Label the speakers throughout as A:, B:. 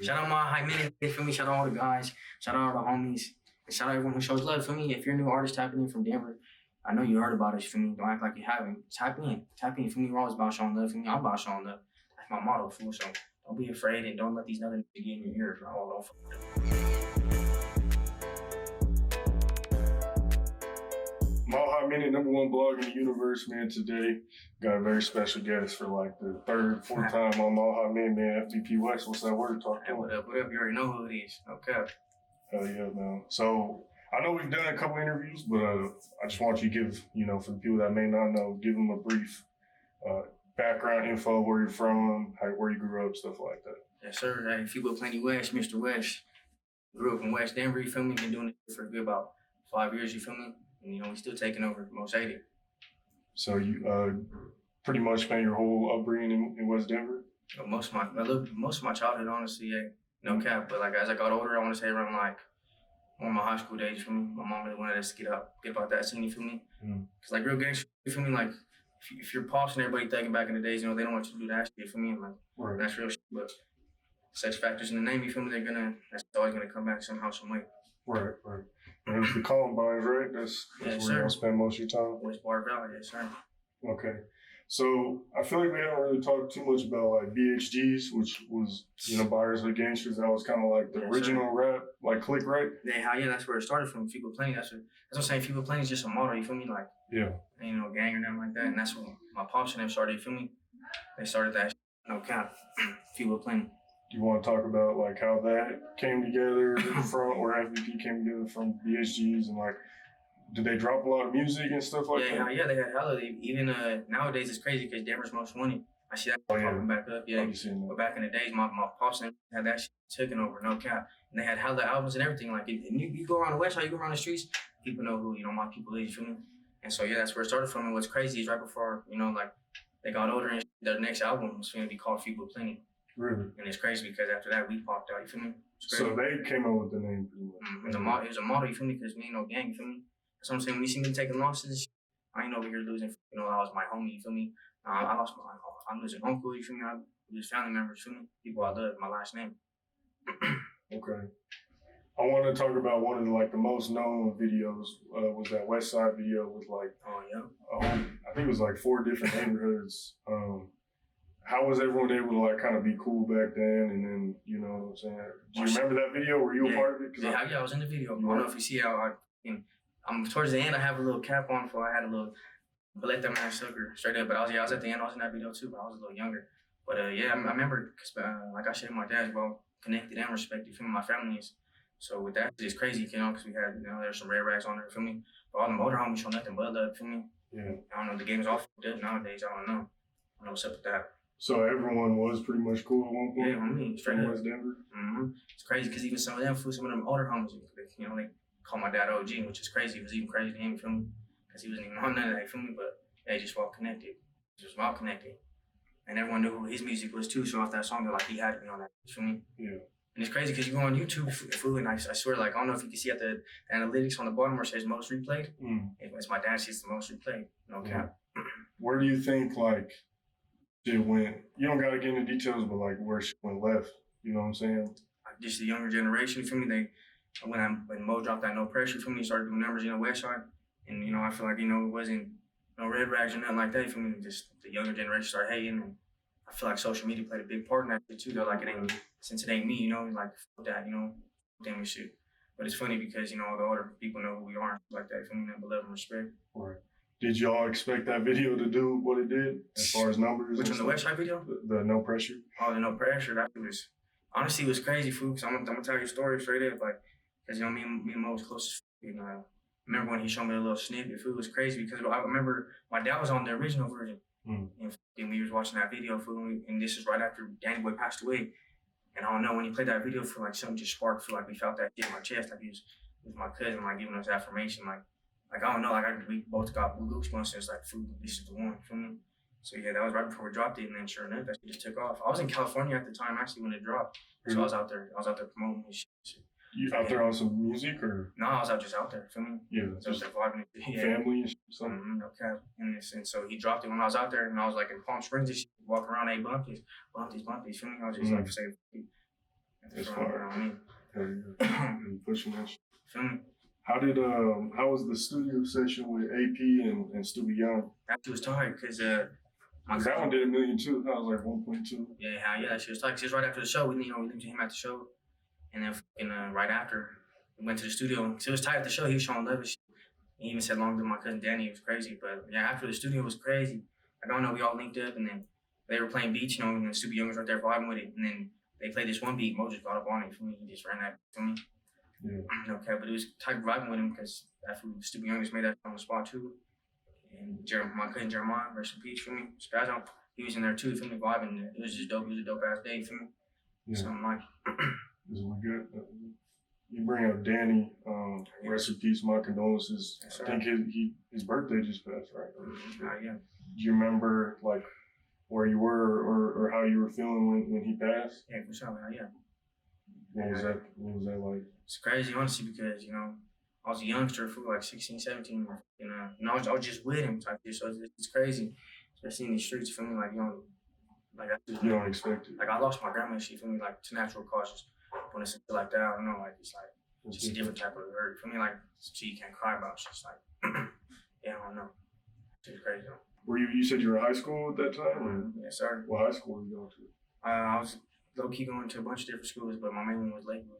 A: Shout out my high men, you feel me? Shout out all the guys. Shout out all the homies. And shout out everyone who shows love, feel me? If you're a new artist tapping in from Denver, I know you heard about us, feel me? Don't act like you haven't. Tap in. Tap in, feel me? We're always about showing love, feel me? I'm about showing love. That's my motto, fool. So don't be afraid and don't let these other niggas get in your ears. Don't fuck with them.
B: Minute #1 blog in the universe, man. Today got a very special guest for like the third, fourth time on Hot Minute, man. FBP West. What's that word? Talk to him.
A: What up? You already know who it is. Okay.
B: Hell yeah, man. So I know we've done a couple interviews, but I just want you to give, for the people that may not know, give them a brief background info, where you're from, where you grew up, stuff like that.
A: Yes, sir. Hey, if you will, Plenty West, Mr. West. Grew up in West Denver, you feel me? Been doing it for a good about 5 years, you feel me? And, we still taking over most 80.
B: So you pretty much spent your whole upbringing in West Denver?
A: Most of my childhood, honestly, yeah. No cap. But as I got older, I want to say around one of my high school days, you feel me? My mom really wanted us to get about that scene, you feel me? Because real gangster, you feel me? If you're pops and everybody thinking back in the days, they don't want you to do that shit, you feel me?
B: Right.
A: That's real shit. But such factors in the name, you feel me? That's always gonna come back somehow, some way.
B: Right. And it was the Columbines, right? That's where you're gonna spend most of your time?
A: West Bar Valley, yes, sir.
B: Okay. So I feel like we haven't really talked too much about BHGs, which was, Buyers of Gangsters. That was kind of like the original rap, click, right?
A: Yeah, that's where it started from. People Plenty. That's what I'm saying. People Plenty is just a motto, you feel me?
B: Yeah.
A: Ain't no gang or nothing like that. And that's when my pops and them started, you feel me? They started that, no cap. People Plenty.
B: Do you want to talk about how that came together from, or FBP came together from BHGs, and did they drop a lot of music and stuff like that?
A: Yeah, they had hella. Even nowadays it's crazy because Denver's Most Wanted. I see that popping back up. Yeah, but back in the days, my pops had that shit taken over, no cap. And they had hella albums and everything. And you go around the West Side, you go around the streets, people know who my people is. You feel me? And so that's where it started from. And what's crazy is right before they got older and their next album was going to be called People Plenty.
B: Really?
A: And it's crazy because after that we popped out. You feel me?
B: So they came up with the name pretty much.
A: It was a motto. You feel me? Because we ain't no gang. You feel me? That's what I'm saying. When you see me taking losses, I ain't over here losing. I lost my homie. You feel me? I'm losing uncle. You feel me? I lose family members. You feel me? People I love. My last name.
B: Okay. I want to talk about one of the most known videos. Was that Westside video with I think it was 4 different neighborhoods. How was everyone able to kind of be cool back then? And then, you know what I'm saying? Do you remember that video? Were you a part of it?
A: I was in the video. I don't know if you see how I'm towards the end. I have a little cap on, I had a little let that man sucker straight up. But I was at the end. I was in that video too, but I was a little younger. But I remember because I said, my dad's well connected and respected. From my family is. So with that, it's crazy, because we had there's some red rags on there. Feel me? But all the older homies show nothing but love. Feel me?
B: Yeah.
A: I don't know. The game's all fucked up nowadays. I don't know what's up with that.
B: So everyone was pretty much cool at one point?
A: Yeah, I mean, straight up.
B: West Denver?
A: It's crazy because even some of them older homies, they call my dad OG, which is crazy. It was even crazy to him, you feel me? Because he wasn't even on none of that, you feel me? But they just well connected. And everyone knew who his music was too, so off that song, he had to be on that, you feel me?
B: Yeah.
A: And it's crazy because you go on YouTube, and I swear, I don't know if you can see at the analytics on the bottom where it says most replayed. It's my dad's, it's the most replayed, no cap.
B: Where do you think, it went? You don't gotta get into details, but where shit went left. You know what I'm saying?
A: Just the younger generation, you feel me? When Mo dropped that No Pressure, for me, he started doing numbers, Westside, and I feel it wasn't no red rags or nothing like that. For me, just the younger generation started hating, and I feel social media played a big part in that shit too. Though, it ain't since it ain't me, fuck that, damn shit. But it's funny because all the older people know who we are, like that. For me, that love and respect.
B: Right. Did y'all expect that video to do what it did as far as numbers?
A: Which one, the Westside video?
B: The No Pressure?
A: Oh, the No Pressure. That was, honestly, it was crazy, fool. Because I'm going to tell you a story straight up. Because, me and Mo was close. I remember when he showed me a little snippet, fool. It was crazy because I remember my dad was on the original version. And we was watching that video, fool. And this is right after Danny Boy passed away. And I don't know, when he played that video, for something just sparked, feel we felt that shit in my chest. He was my cousin, giving us affirmation, I don't know, we both got goosebumps. It's food, this is the one, feel me? So that was right before we dropped it, and then sure enough, that shit just took off. I was in California at the time, actually, when it dropped. So I was out there promoting this shit.
B: You out there on some music, or?
A: No, I was just out there, feel me?
B: Yeah.
A: Just vibing.
B: Family and something?
A: Okay. And so he dropped it when I was out there, and I was in Palm Springs and shit, walking around, hey, bump these, feel me? I was just saying,
B: That's fine.
A: You know what I mean?
B: And pushing that shit.
A: Feel me?
B: How was the studio session with AP and Stupid Young?
A: That shit was tight because
B: that one did $1 million too. That was like 1.2.
A: Yeah, that shit was tight. Cause it was right after the show. We linked to him at the show, and then right after we went to the studio. Cause it was tight at the show. He was showing love and shit. He even said long to my cousin Danny. It was crazy. But yeah, after the studio was crazy. I don't know. We all linked up, and then they were playing beats, and then Stupid Young was right there vibing with it, and then they played this one beat. Mo just got up on it for me. He just ran that for me.
B: Yeah.
A: Okay, but it was tight vibing with him because that fool, Stupid Young just made that on the spot too. And my cousin Jeremiah, rest in peace for me. Spazzout, he was in there too, for me vibing. It was just dope. It was a dope ass day for me.
B: Yeah.
A: Something like.
B: This was good. You bring up Danny. Rest in peace. My condolences.
A: Yes,
B: I think his birthday just passed, right?
A: Yeah.
B: Do you remember like where you were or how you were feeling when he passed?
A: Yeah, for sure. Yeah.
B: What was that like?
A: It's crazy, honestly, because I was a youngster for like 16, 17, I was just with him type shit. So it's crazy, especially in the streets. For me, like
B: you don't expect it.
A: Like I lost my grandma and shit. For me, like to natural causes. When it's something like that, I don't know. Like it's like just a different type of hurt. For me, like shit you can't cry about. It's just like yeah, I don't know. It's crazy.
B: You said you were in high school at that time? Or?
A: Yes, sir.
B: What high school were you going to?
A: I was low-key going to a bunch of different schools, but my main one was Lakewood.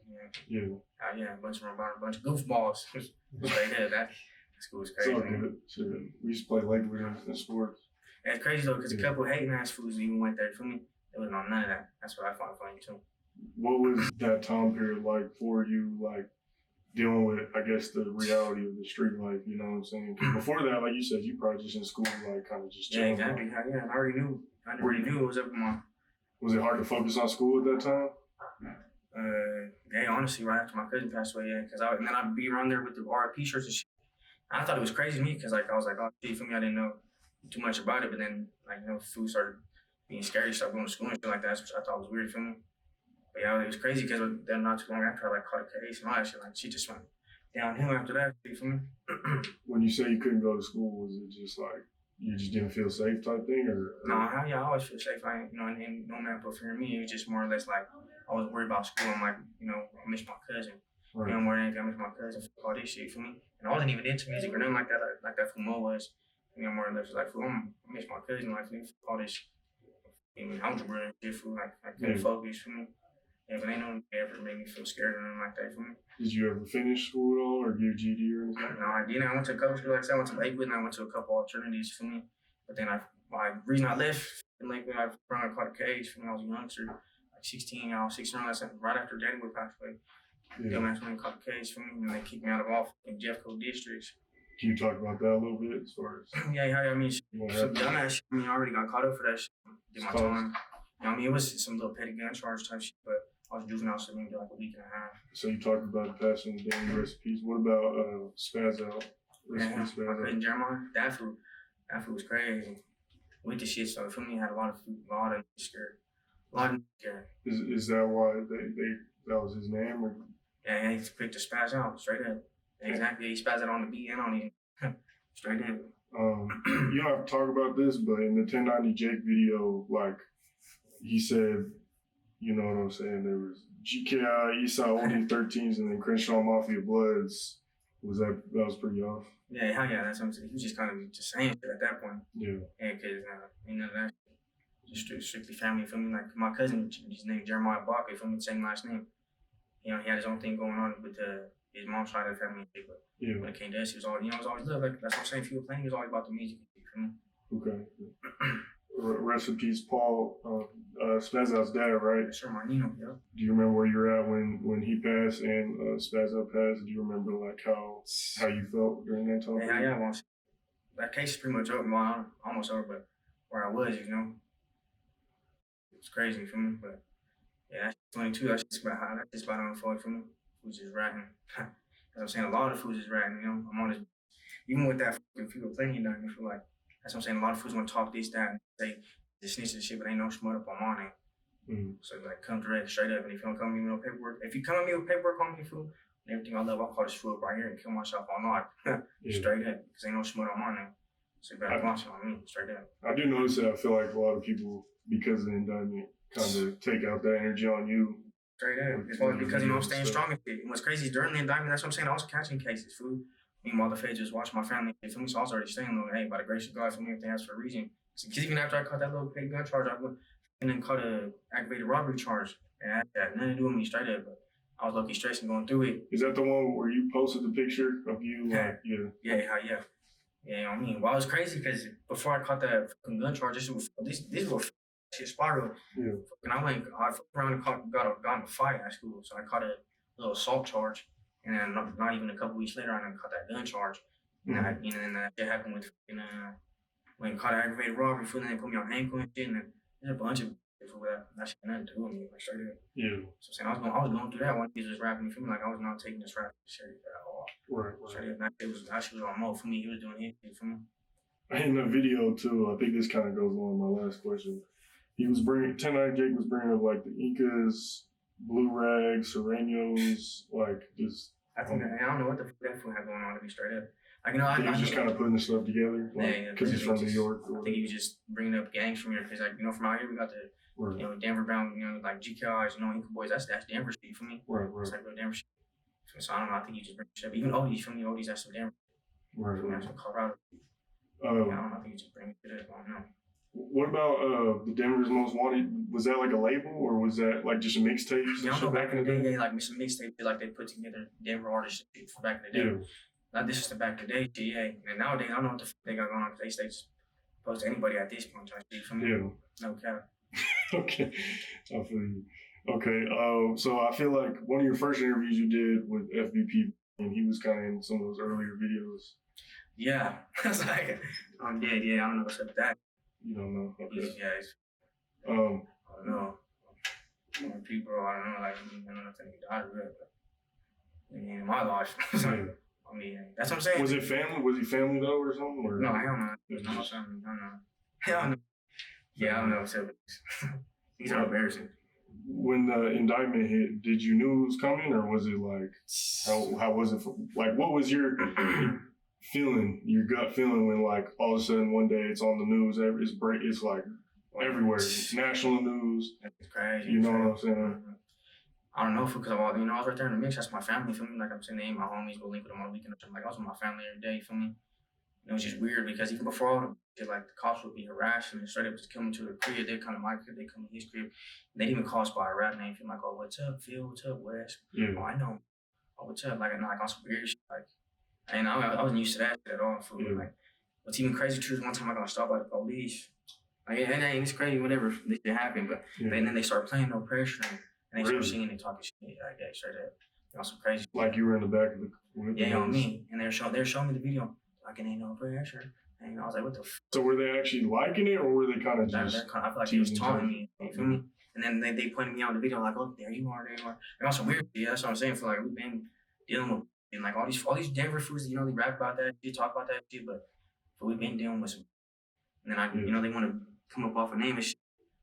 B: Yeah.
A: Yeah, a bunch of goofballs. Straight there. That school was crazy.
B: So good. Sure. We used to play Lakewood in sports.
A: Yeah, it's crazy though, because a couple of hating ass fools even went there. For me, it wasn't on none of that. That's what I find funny too.
B: What was that time period like for you, like dealing with, I guess, the reality of the street life, you know what I'm saying? 'Cause before that, like you said, you probably just in school, like kind of just chilling.
A: Yeah, exactly. Yeah, I already knew. I already knew it was up in my.
B: Was it hard to focus on school at that time?
A: Yeah, honestly, right after my cousin passed away, yeah, because then I'd be around there with the RIP shirts and shit. I thought it was crazy to me because I was like, oh shit, for me, I didn't know too much about it, but then food started being scary, started going to school and shit like that, which I thought was weird for me. But yeah, it was crazy because then not too long after I caught a case and all that shit, she just went downhill after that, for me.
B: When you say you couldn't go to school, was it just like you just didn't feel safe type thing, or?
A: No, I always feel safe. And no man put fear in me. It was just more or less like I was worried about school. I'm like, I miss my cousin.
B: Right.
A: More than anything, I miss my cousin. All this shit for me. And I wasn't even into music or nothing like that. Like that for Mo was. More or less like, I miss my cousin. Like all this. I was really shit for like I couldn't focus for me. Yeah, but ain't no one ever made me feel scared or nothing like that for me.
B: Did you ever finish school at all or get a GED or anything?
A: No, I didn't. I went to a couple schools. Like I said, I went to Lakewood and I went to a couple alternatives for me. But then my reason I left in Lakewood, I caught a cage when I was a youngster, like 16, I was 16, right after Danny would pass away. Yeah, that's when I caught a cage for me, and they kicked me out of all in Jeffco districts.
B: Can you talk about that a little bit as far as?
A: Yeah, I mean, some dumbass shit. I already got caught up for that shit. Did my time. It was some little petty gun charge type shit, but I was juvenile, so maybe like a week and a half. So
B: you talked about the passing of Danny, rest in peace. What about Spazzout?
A: Rest in peace, Spazzout. And Jeremiah, that fool was crazy. With the shit, so for me, I had a lot of scared.
B: Is that why that was his name? Or?
A: Yeah, he picked the Spazzout straight up. Exactly, he spazzed it on the beat and on it. Straight up.
B: You don't have to talk about this, but in the 1090 Jake video, like he said, you know what I'm saying? There was GKI, Eastside Oldie 13s, and then Crenshaw Mafia Bloods. That was pretty off?
A: Yeah, hell yeah, that's what I'm saying. He was just kind of just saying shit at that point.
B: Yeah.
A: Yeah, because, that's just strictly family for me. Like, my cousin, his name Jeremiah Barkley, for me, same last name. He had his own thing going on with his mom's side of the family. But when it came to us, he was always, it was always love. Like, that's what I'm saying. If you were playing, he was always about the music. For me.
B: Okay. Rest in peace, Paul. Spazzout's dad, right?
A: Yes, sir, Marnino, yeah.
B: Do you remember where you were at when he passed and Spazzout passed? Do you remember like how you felt during that time?
A: Yeah. Well, that case is pretty much over. Well, almost over, but where I was, it was crazy for me. But yeah, that's 22. That's just about how unfolded for me. Who's just ratting. As I'm saying, a lot of foods is ratting. I'm on this. Even with that, if people plenty done, I feel like. That's what I'm saying. A lot of fools want to talk this, that, and say the snitch and shit, but ain't no smut up on my name. So like, come direct, straight up. And if you don't come to me with no paperwork, if you come to me with paperwork on me, fool, and everything I love, I'll call this fool up right here and kill myself all night. Straight up, because ain't no smut on my name. So you better watch it on me, straight up.
B: I do notice that I feel like a lot of people, because of the indictment, kind of take out that energy on you.
A: Straight up. It's probably because, I'm staying strong and shit. And what's crazy is during the indictment, that's what I'm saying, I was catching cases, fool. Meanwhile, the feds just watching my family, for me, so I was already saying, hey, by the grace of God, for me, everything has for a reason. Because even after I caught that little petty gun charge, I went and then caught a aggravated robbery charge. And that had nothing to do with me straight up, but I was lucky stressing going through it.
B: Is that the one where you posted the picture of you?
A: Yeah. Yeah, I mean, well, it was crazy because before I caught that fucking gun charge, this little shit spiral.
B: Yeah.
A: And I fucked around and got in a fight at school. So I caught a little assault charge. And then not even a couple weeks later, I caught that gun charge. And then that shit happened with when I caught an aggravated robbery, and they put me on ankle and shit. And then there's a bunch of for that shit had nothing to do with me, like straight up.
B: Yeah.
A: So I'm saying I was going through that one. He was just rapping, you feel me? Like I was not taking this rap shit at all.
B: Right.
A: Straight up. That shit was on mode for me. He was doing his shit for me.
B: In the video too, I think this kind of goes along with my last question. He was bringing 10-9 Jake was bringing up like the Incas, blue rags, Serranos, like just.
A: I think I don't know what the fuck that fool had going on to be straight up. Like
B: he was just kind of putting this stuff together, like because he's from New York.
A: I think he was just bringing up gangs from here because, like, from out here we got the Denver bound, like GKIs, Inca boys. That's Denver shit for me.
B: Right.
A: It's like real Denver shit. So I don't know. I think he just brings shit. Even Odie's from the Odie's. That's some Denver.
B: Right.
A: That's from Colorado.
B: I
A: don't know. I think he just brings it up. I don't know.
B: What about the Denver's Most Wanted? Was that like a label or was that like just a mixtape?
A: Yeah, I know back in the day, like some mixtape, like they put together Denver artists for back in the day. Like this is the back of the day, yeah. And nowadays, I don't know what the fuck they got going on because they just post to anybody at this point. For me.
B: Yeah.
A: No cap.
B: Okay. I feel you. Okay. So I feel like one of your first interviews you did with FBP, and he was kind of in some of those earlier videos.
A: Yeah. I was like, I'm dead. Yeah, I don't know what's up with that.
B: You don't know? Okay.
A: I don't know. More people, I don't know. Like, I don't know if they died of it, but in my life. I mean, that's what I'm saying.
B: Was it family? Was he family though, or something? Or?
A: No, hell no. There's no family. I don't know. Hell no. Yeah, I don't know. So these are embarrassing.
B: When the indictment hit, did you know it was coming, or was it like how was it? Like, what was your feeling, your gut feeling when like all of a sudden one day it's on the news? It's like everywhere, national news.
A: It's crazy.
B: You know what I'm saying?
A: I don't know, because I was right there in the mix. That's my family, feel me? Like I'm saying, they ain't my homies, we'll link with them on the weekend or something. Like I was with my family every day, feel me? And it was just weird because even before all the shit, like the cops would be harassing and straight up just coming to the crib. They'd come to my crib, they'd come to his crib. And they'd even call us by a rap name. Feel like, oh, what's up, Phil? What's up, Wes?
B: Yeah.
A: Oh, I know. Oh, what's up? Like on some weird shit. Like, and I wasn't used to that shit at all. Fool.
B: Yeah.
A: Like, what's even crazy too is one time I got stopped by the police. Like, and it's crazy, whatever, this shit happened. But then they start playing No Pressure. And they start singing and talking shit like that, straight up. On some crazy.
B: Like you were in the back of the.
A: Yeah, on me. And they're showing me the video. Like, it ain't no pressure. And I was like, what the f?
B: So were they actually liking it, or were they kind of just?
A: I feel like he was taunting me. You feel me? And then they pointed me out in the video, like, oh, there you are. And also weird shit. Yeah, that's what I'm saying. For like, we've been dealing with, and like all these Denver foods, they rap about that shit, talk about that shit, but we've been dealing with some. And then they want to come up off a name and shit.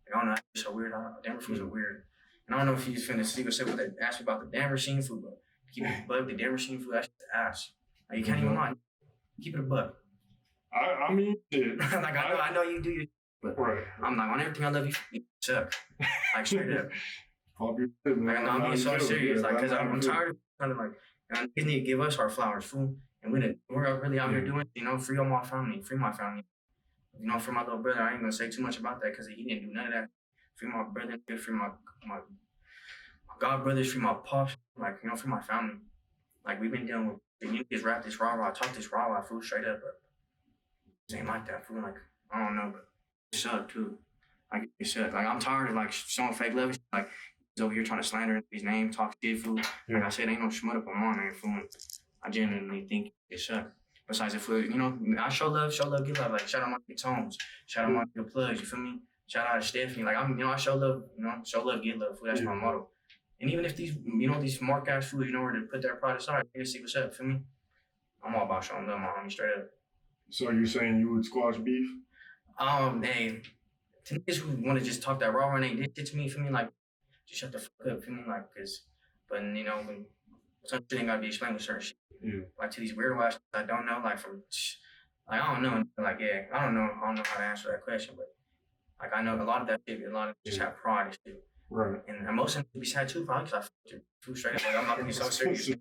A: Like, I don't know, it's so weird. Denver foods are weird. And I don't know if he's finna see what they asked me about the Denver scene food, but keep it a buck, the Denver scene food, that's the ass. Like, you can't even lie. Keep it a buck.
B: I mean, shit.
A: Like, I know you do your shit, but I'm like, on everything I love, you suck. Like, straight up. Like, I'm being so serious, like, because I'm tired of kind of like, they need to give us our flowers, fool. And we're really out here doing, free all my family, free my family. For my little brother, I ain't gonna say too much about that because he didn't do none of that. Free my brother, free my god brothers, free my pops, like, free my family. Like, we've been dealing with just rap this rah-rah, talk this rah-rah, fool, straight up, but it ain't like that, fool. Like, I don't know, but it sucked too. Like, it sucked. Like, I'm tired of like showing fake love. Like, he's over here trying to slander his name, talk shit, fool. Like I said, ain't no schmut up on my name, fool. I genuinely think it sucked. Besides, if I show love, give love. Like, shout out my Tones, shout out my plugs, you feel me? Shout out to Stephanie. Like, I show love, show love, get love. Food. That's my motto. And even if these, these mark ass fools, where to put their pride aside, they see what's up, feel me? I'm all about showing love, my homie, straight up.
B: So you're saying you would squash beef?
A: Hey, to niggas who want to just talk that raw and they did shit to me, feel me? Like, just shut the fuck up, feel me? Like, when some shit ain't gotta be explained with certain shit.
B: Yeah.
A: Like, to these weirdo ass I don't know, like, I don't know. Like, I don't know how to answer that question, but like, I know a lot of that shit, just have pride and shit.
B: Right.
A: And most of them be sad too, probably because I fucked you too straight up. Like, I'm being so serious.
B: Yeah.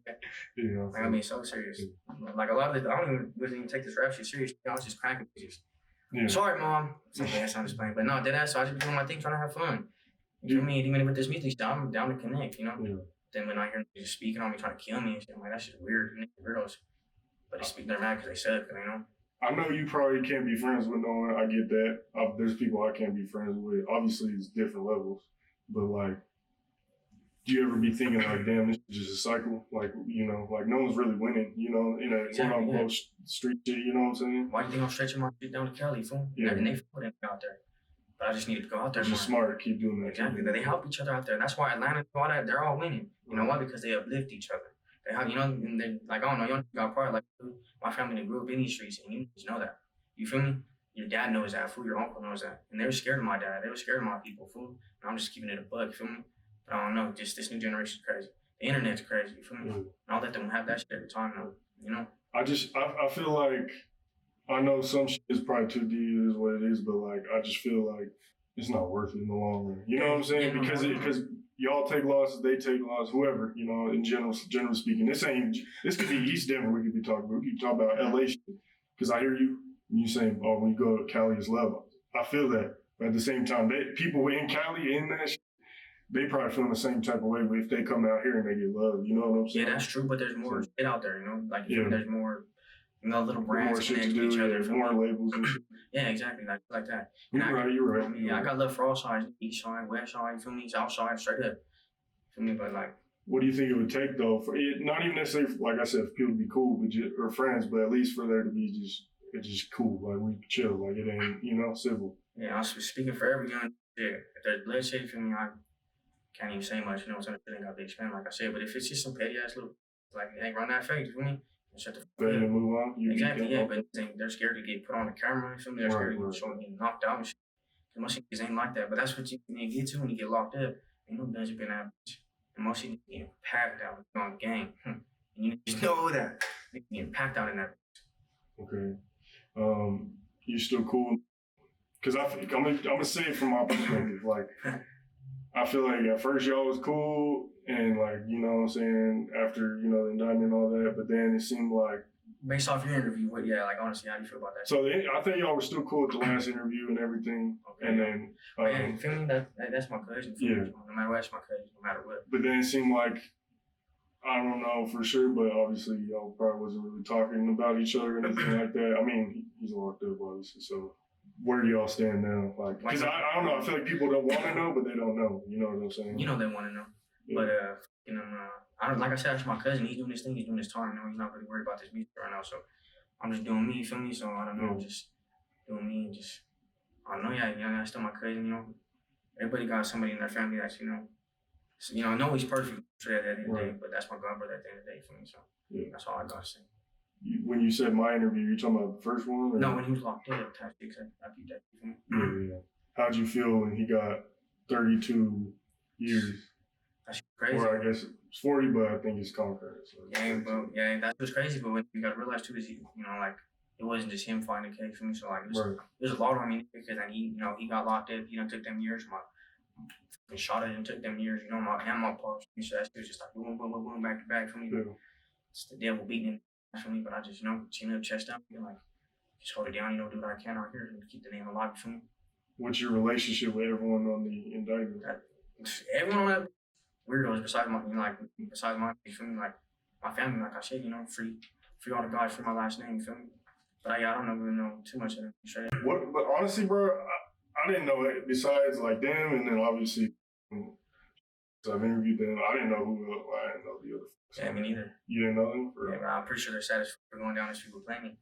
A: Like, I'm being so serious. Like a lot of the, I don't even take this rap shit serious. I was just cracking bitches. Yeah. Sorry, mom. Something that's not explained. But no, deadass, so I just be doing my thing, trying to have fun. You feel me? Even with this music stuff, I'm down to connect, you know? Yeah. Then when I hear niggas speaking on me, trying to kill me and shit, I'm like, that's just weird, weirdos. But they speak, they're mad because they suck, you know?
B: I know you probably can't be friends with no one. I get that. There's people I can't be friends with. Obviously, it's different levels. But, like, do you ever be thinking, like, damn, this is just a cycle? Like, you know, like, no one's really winning, you know, in a quote-unquote street shit, you know what I'm saying?
A: Why do you think I'm stretching my shit down to Cali, fool? Yeah. And they put it out there. But I just needed to go out there more.
B: It's smart. Keep doing that.
A: Exactly. They help each other out there. That's why Atlanta, all that, they're all winning. You know why? Because they uplift each other. They have, you know, and they, like, I don't know, you got part, like, my family, they grew up in these streets, and you just know that. You feel me? Your dad knows that, fool. Your uncle knows that. And they were scared of my dad. They were scared of my people, fool. And I'm just keeping it a bug, you feel me? But I don't know, just this new generation's crazy. The internet's crazy, you feel me? And I'll let them have that shit every time, though, you know?
B: I feel like, I know some shit is probably too deep, is what it is, but, like, I just feel like it's not worth it in the long run. You know what I'm saying? Because y'all take losses, they take losses, whoever, you know, in general speaking. This could be East Denver we could be talking about. We could talk about LA shit. Because I hear you, and you saying, oh, when you go to Cali, it's level. I feel that. But at the same time, people in Cali, in that shit, they probably feel the same type of way if they come out here and they get love. You know what I'm saying?
A: Yeah, that's true, but there's more shit out there, you know? Like, there's more, you know, little brands connected to each other.
B: More labels and shit.
A: Yeah, exactly, like that.
B: You're right.
A: I got love for all sides, East side, West side, you feel me? South side, straight up. You feel me? But, like,
B: what do you think it would take, though, for it, not even necessarily, like I said, for people to be cool or friends, but at least for there to be just cool, like we chill, like it ain't, you know, civil.
A: Yeah, I'm speaking for every young shit. If there's bloodshed, for me, I can't even say much, you know, some shit ain't got to expand, like I said, but if it's just some petty ass little, like, hey, run that fake, you feel me? Shut the fuck up.
B: And move on.
A: Exactly, yeah, but they're scared to get put on the camera, you feel me? They're scared to get knocked out and shit. Most niggas ain't like that, but that's what you get to when you get locked up. Ain't no guns been that bitch. And most niggas getting packed out on the gang. And you just know that. They getting packed out in that bitch.
B: Okay. You still cool? Because I'm gonna say it from my perspective. Like, I feel like at first y'all was cool, and like, you know what I'm saying, after, you know, the indictment and all that, but then it seemed like,
A: based off your interview, like, honestly, how do you feel about that?
B: So I think y'all were still cool at the last interview and everything. Okay. And then,
A: yeah, you feel me? That's my cousin. Yeah. No matter what, that's my cousin, no matter what.
B: But then it seemed like, I don't know for sure, but obviously y'all probably wasn't really talking about each other or anything like that. I mean, he's locked up, obviously, so where do y'all stand now? Like, because I don't know, I feel like people don't want to know, but they don't know. You know what I'm saying?
A: You know they want to know. Yeah. But, you know, I don't, like I said, that's my cousin. He's doing this thing. He's doing this time. You know, he's not really worried about this music right now. So I'm just doing me. You feel me? So I don't know. I'm just doing me and just, I don't know. Yeah, that's still my cousin. You know, everybody got somebody in their family that's, you know, nobody's perfect at the end of the day, but that's my god brother at the end of the day for me. So that's all I gotta say.
B: When you said my interview, you talking about the first one? Or?
A: No, when he was locked in, I beat that.
B: Yeah. How'd you feel when he got 32 years?
A: That's crazy.
B: Or I guess it's 40, but I think it's concurrent. So
A: that's what's crazy. But what you gotta realize too is, you know, like, it wasn't just him fighting the case for me. So like, there's a lot on me because he got locked up. You know, took them years. My shot it and took them years. You know, my pops. So that shit was just like boom, boom, boom, boom, back to back for me. Yeah. It's the devil beating for me, but I just, you know, chin up, chest up, you know, like, just hold it down, you know, do what I can out here and keep the name alive for me.
B: What's your relationship with everyone on the indictment?
A: Everyone on that weirdos besides my, you know, like, besides my, you feel me, like, my family, like I said, you know, free all the guys for my last name, you feel me? But I don't really know too much of it. Straight up.
B: But honestly, bro, I didn't know it besides like them, and then obviously I've interviewed them. I didn't know who else. I didn't know the other.
A: Yeah, me neither.
B: You didn't know them?
A: Yeah, but I'm pretty sure they're satisfied for going down as people play me.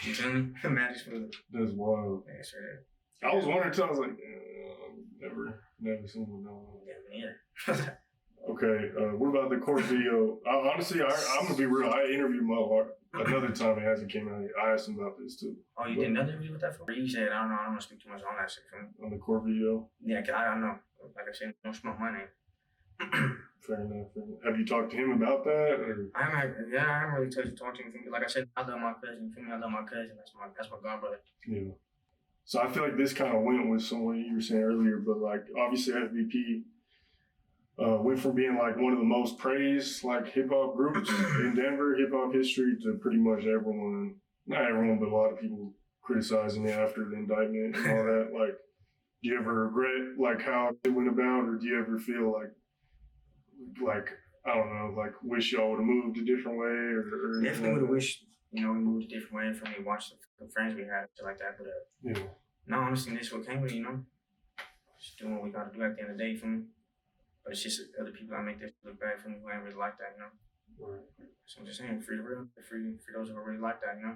A: You feel me? Mad as fuck.
B: That's wild.
A: Yeah, sure.
B: I was wondering too. I was like, never seen one.
A: Yeah, me neither.
B: Okay, what about the court video? Honestly, I'm gonna be real. I interviewed my another time it hasn't came out yet. I asked him about this too.
A: Oh, you did another interview with that for? You said, I don't know, I don't want to speak too much on that shit.
B: On the court video?
A: Yeah, cause I don't know. Like I said, don't smoke my name.
B: Fair enough. Have you talked to him about that? Or?
A: I haven't really talked to him. Like I said, I love my cousin. I love my cousin. That's my god brother.
B: Yeah. So I feel like this kind of went with some what you were saying earlier, but like obviously FBP went from being like one of the most praised like hip hop groups in Denver, hip hop history, to pretty much everyone, not everyone, but a lot of people criticizing it after the indictment and all that. Like, do you ever regret like how it went about, or do you ever feel like I don't know, like wish y'all would have moved a different way, or
A: definitely would have wished, you know, we moved a different way from me, watch the friends we had, shit like that. But
B: yeah,
A: no, honestly, this is what came with it, you know. Just doing what we gotta do at the end of the day for me. But it's just other people that make this look bad for me who ain't really like that, you know.
B: right.
A: So I'm just saying, free the real, free for those who really like that, you know.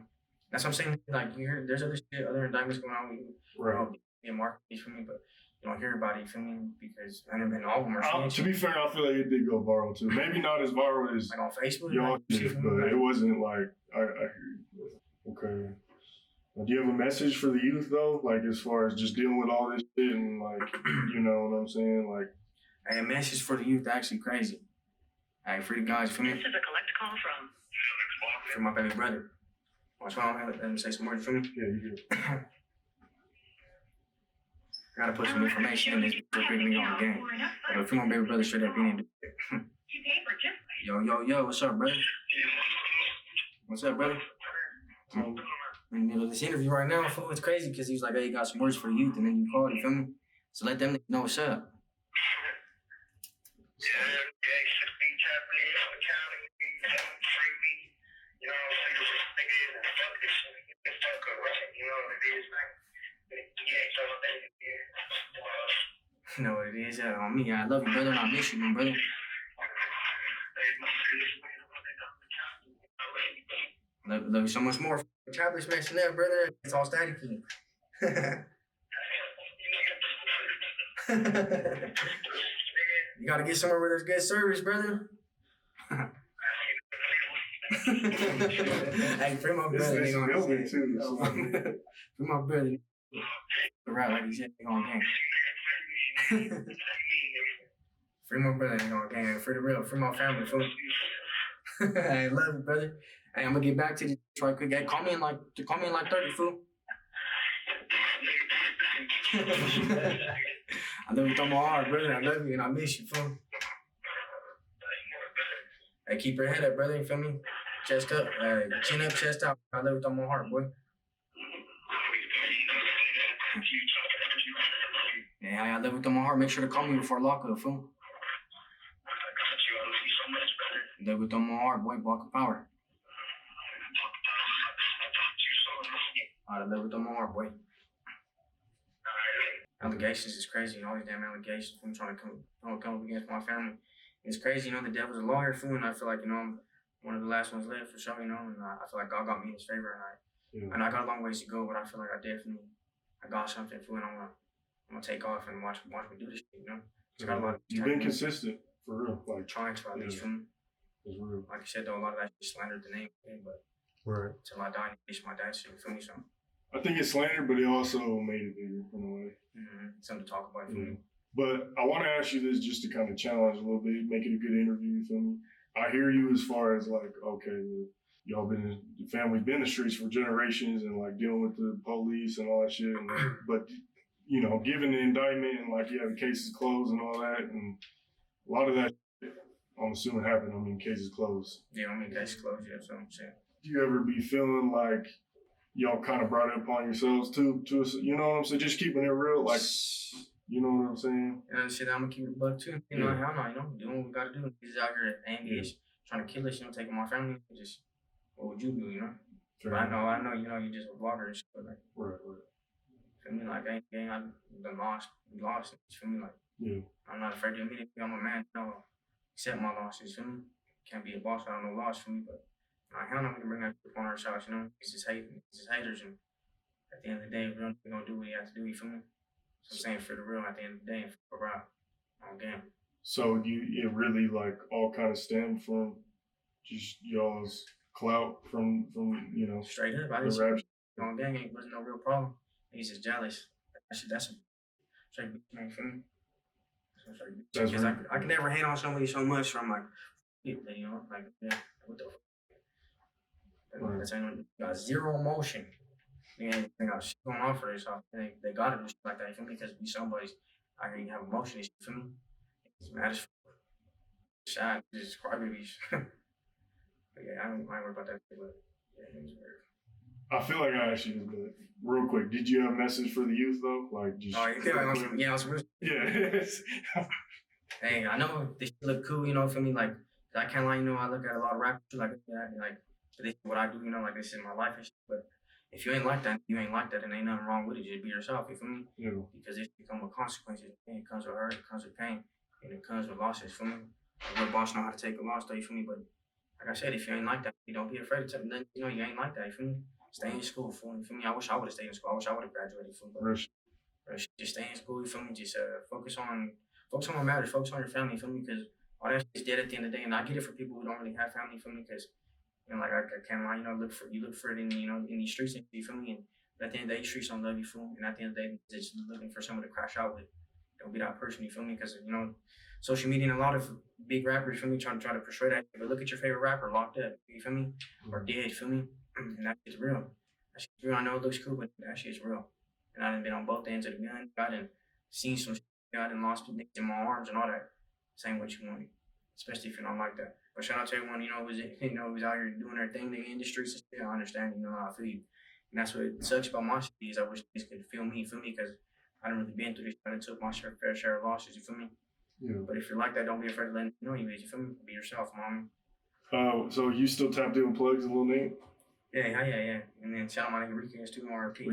A: That's what I'm saying. Like you hear, there's other shit, other indictments going on with you,
B: Right.
A: being marketed for me, but you don't hear about it, you feel me? Because I never all of them are
B: To
A: snitching.
B: be fair, I feel like it did go viral too. Maybe not as viral as
A: Like on Facebook,
B: y'all
A: like,
B: did, but it wasn't like I hear you. Okay. Do you have a message for the youth though? Like as far as just dealing with all this shit and like, you know what I'm saying? Like,
A: hey, a message for the youth actually crazy. Hey, free the guys, feel me?
C: This is a collect call from.
A: For my baby brother. What's wrong? Let him say some more, you feel me?
B: yeah, you do.
A: I gotta put some information in this before bringing me on the game. But if my baby brother straight up, he didn't do it. Yo, what's up, brother? What's up, brother? I'm in the middle of this interview right now, fool. It's crazy because he was like, hey, you got some words for the youth, and then you called, you feel me? So let them know what's up. You know what it is, on me. I love you, brother, and I miss you, my brother. Love you so much more. Travelers messing up, brother. It's all static for you. You gotta get somewhere where there's good service, brother. Hey, free my brother.
B: This building too.
A: Free my brother. Right, like you said, they gonna gang. Free my brother, they gonna gang. Free the real, free my family, fool. I love you, brother. Hey, I'm gonna get back to this right quick. Hey, call me in like 30, fool. I love you with all my heart, brother. I love you and I miss you, fool. Hey, keep your head up, brother. You feel me? Chest up, chin up, chest out. I love you with all my heart, boy. Yeah, I love you with all my heart. Make sure to call me before lockup, fool. Love you with all my heart, boy. Block of power. I love you with all my heart, boy. Allegations is crazy. All these damn allegations from trying to come up against my family. It's crazy, you know, the devil's a lawyer, fool, and I feel like, you know, I'm one of the last ones left for sure, you know, and I feel like God got me in his favor, and I got a long ways to go, but I feel like I got something, fool, and I'm gonna take off and watch me do this shit, you know. Got a lot of
B: You've been consistent, for real. Like,
A: trying to at least, fool.
B: It's real.
A: Like I said, though, a lot of that shit slandered the name, but
B: right.
A: Till I die, it's my dad's shit, you feel me, so.
B: I think it's slandered, but it also made it bigger in a way.
A: Something to talk about, for me.
B: But I want to ask you this just to kind of challenge a little bit, make it a good interview, you feel me? I hear you as far as like, okay, y'all the family's been in the streets for generations and like dealing with the police and all that shit. And, but, you know, given the indictment and like, yeah, the case is closed and all that, and a lot of that shit, I'm assuming happened, cases closed.
A: Yeah, case closed, yeah, so I'm saying.
B: Do you ever be feeling like y'all kind of brought it upon yourselves too, you know what I'm saying? Just keeping it real, like, you know what I'm saying?
A: And shit, I'm gonna keep it buck too. You know, hell no, you know, doing what we gotta do. He's out here angry, trying to kill us, you know, taking my family. Just, what would you do, you know? But I know, you know, you just a vlogger and shit, but like,
B: right.
A: Feel me, like, I done lost, feel me, like, I'm not afraid to admit it, I'm a man, you know, accept my losses, feel me? Can't be a boss without no loss, for me, but hell no, we can bring that shit upon ourselves, you know? It's just haters, and at the end of the day, we're gonna do what you have to do, you feel me? So I'm saying for the real at the end of the day and for right on game. So
B: it really like all kind of stemmed from just y'all's clout from you know,
A: straight up. I didn't on gang ain't wasn't no real problem. He's just jealous. That's a straight bitch, man, feel me? Because I can never hate on somebody so much from like, you know, like, yeah, what the fuck? That's got zero emotion. they got shit going on for this. So they gotta do shit like that. You feel me? Because we somebody's out here, you have emotions. You feel me? It's mad as sad. It's just crybabies. But yeah, I ain't worried about that. But yeah, it's weird.
B: I feel like I asked you this, but real quick, did you have a message for the youth though? Like just
A: oh yeah, on some real.
B: Yeah.
A: Hey, I know they look cool, you know, for me. Like, I can't lie, you know, I look at a lot of rappers like that, like, this is what I do, you know, like, this is my life and shit. But if you ain't like that, you ain't like that, and ain't nothing wrong with it. Just be yourself, you feel me?
B: Yeah.
A: Because it comes with consequences. And it comes with hurt, it comes with pain, and it comes with losses, feel me? A good boss know how to take a loss, though, you feel me? But like I said, if you ain't like that, you don't be afraid to tell them, you know, you ain't like that, you feel me? Stay in school, fool, you feel me? I wish I would have stayed in school. I wish I would have graduated, fool. But just stay in school, you feel me? Just focus on what matters. Focus on your family, you feel me? Because all that shit's dead at the end of the day. And I get it for people who don't really have family, you feel me? Because, you know, like I can't lie, you know, look for it in, you know, in these streets, you feel me? And at the end of the day, streets don't love you, fool. And at the end of the day, they're just looking for someone to crash out with. Don't be that person, you feel me? Because, you know, social media and a lot of big rappers, you feel me, try to portray that. But look at your favorite rapper locked up, you feel me? Or dead, you feel me? And that shit's real. That shit's real. I know it looks cool, but that shit's real. And I done been on both ends of the gun. I done seen some shit. I done lost niggas in my arms and all that. Same what you want, especially if you don't like that. But shout out to everyone, you know, who's out here doing their thing in the streets. I understand, you know, how I feel you. And that's what sucks about my shit is I wish niggas could feel me, because I done really been through this. I done took my fair share of losses, you feel me? Yeah. But if you're like that, don't be afraid to let them know you is, you feel me? Be yourself, mommy.
B: So you still tapped in plugs a little name?
A: Yeah. And then shout out my nigga BHGs too, more repeat.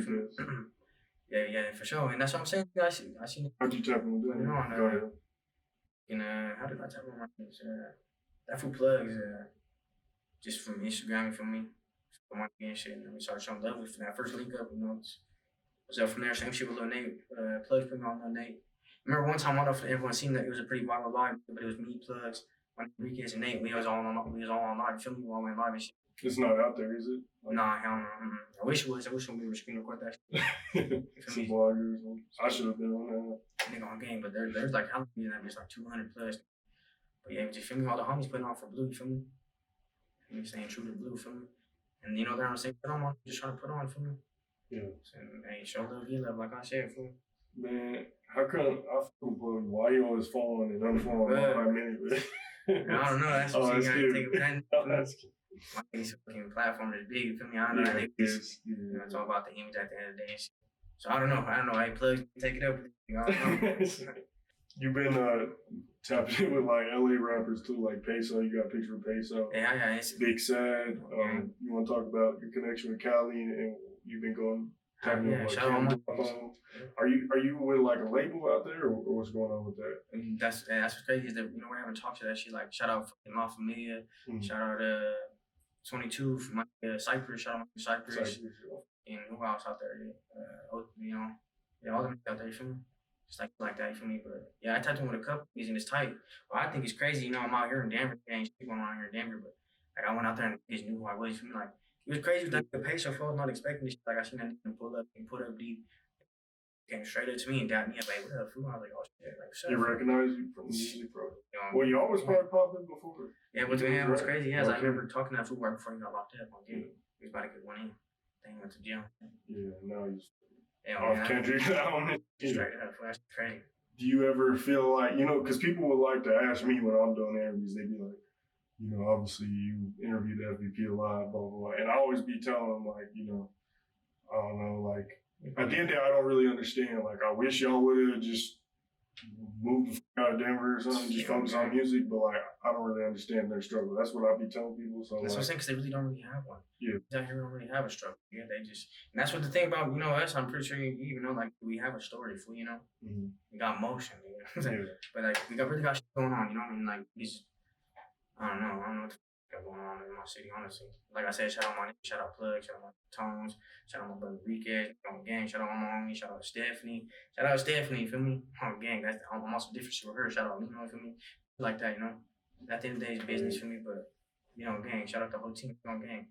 A: Yeah, for sure. And that's what I'm saying. I see.
B: How'd you tap in with that?
A: Go ahead. And how did I tap in with my that for plugs, just from Instagram, you feel me? For my and shit. And then we started showing love from that first link up, you know. Was up from there, same shit with Lil Nate. Plugs put me on Lil Nate. Remember one time, I don't know if everyone seen that it was a pretty viral live, but it was me, Plugs, my BHGs, and Nate. We was all on live. You feel me? We all went live and shit.
B: It's not out there, is it?
A: Nah, hell no. I wish it was. I wish somebody would screen record that shit.
B: Some bloggers. I should have been on that.
A: Nigga on game, but there's like how many of that? There's like 200 plus. But yeah, just feel me. All the homies putting on for blue, you feel me? You staying true to blue, feel me? And you know they're on the same put on, just trying to put on, feel me? Yeah. So, hey, show love, you love, like I said, feel me?
B: Man, how come I feel bug? Why you always following and unfollowing my minute?
A: I don't know. That's what you gotta take a pen. My fucking platform is big, you feel me? I don't know. It's all about the image at the end of the day. So I don't know. Hey, Plugs, take it up. I don't know.
B: You've been tapping in with like LA rappers too, like Peysoh. You got a picture of Peysoh.
A: Yeah.
B: Big Sad. You want to talk about your connection with Cali and you've been going tapping in with like Are you with like a label out there or what's going on with that?
A: That's what's crazy is that we haven't talked to that shit. Like shout out La Familia, shout out 22 from my Cypress, shout out to Cypress, and who else out there? All them out there, you feel me? Just like that, you feel me? But yeah, I tapped in with a couple of and it's tight. But I think it's crazy, you know, I'm out here in Denver, there ain't shit going on here in Denver, but like I went out there and they knew who I was, you feel me? Like it was crazy with that Peysoh, I was not expecting this. Like I seen that nigga pull up deep. Came straight up to me and dapped me up, like, what up, fool? I was like, oh shit, like, shut up.
B: He recognized you from the music, bro. Well, you always probably popping before.
A: Yeah, but man, it was crazy. Yeah, I remember talking to that fool right before he got locked up on game. He was about to get one in. Then he went to jail. Yeah, now he's off country now. Straight up, that's crazy.
B: Do you ever feel like, you know, because people would like to ask me when I'm doing interviews, they'd be like, you know, obviously you interviewed FBP a lot, blah, blah, blah. And I always be telling them, like, you know, I don't know, like, at the end of the day, I don't really understand. Like, I wish y'all would have just moved the fuck out of Denver or something, just focus on music, but like, I don't really understand their struggle. That's what I be telling people. So
A: that's what I'm saying, because they really don't really have one.
B: Yeah.
A: Out here don't really have a struggle. Yeah, they just, and that's what the thing about, you know, us, I'm pretty sure you even know, like, we have a story for, you know? Mm-hmm. We got motion, you know? Yeah. But like, we really got shit going on, you know what I mean? Like, these, I don't know what the got going on in my city, honestly. Like I said, shout out my nigga, shout out Plug, shout out my Tones, shout out my brother Enriquez, on gang, shout out my homie, shout out Stephanie, you feel me? On gang, I'm also different shit with her, shout out me, you know, feel me? Like that, you know? At the end of the day, it's business for me, but, you know, gang, shout out the whole team on gang.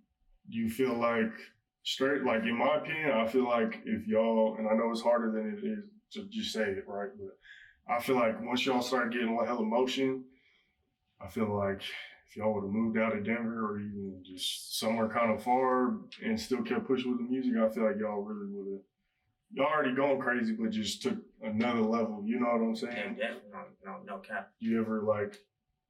B: Do you feel like, straight, like in my opinion, I feel like if y'all, and I know it's harder than it is to just say it, right? But I feel like once y'all start getting a hell of motion, I feel like if y'all would have moved out of Denver or even just somewhere kind of far and still kept pushing with the music, I feel like y'all really would have. Y'all already going crazy, but just took another level. You know what I'm saying?
A: Yeah, no cap.
B: You ever like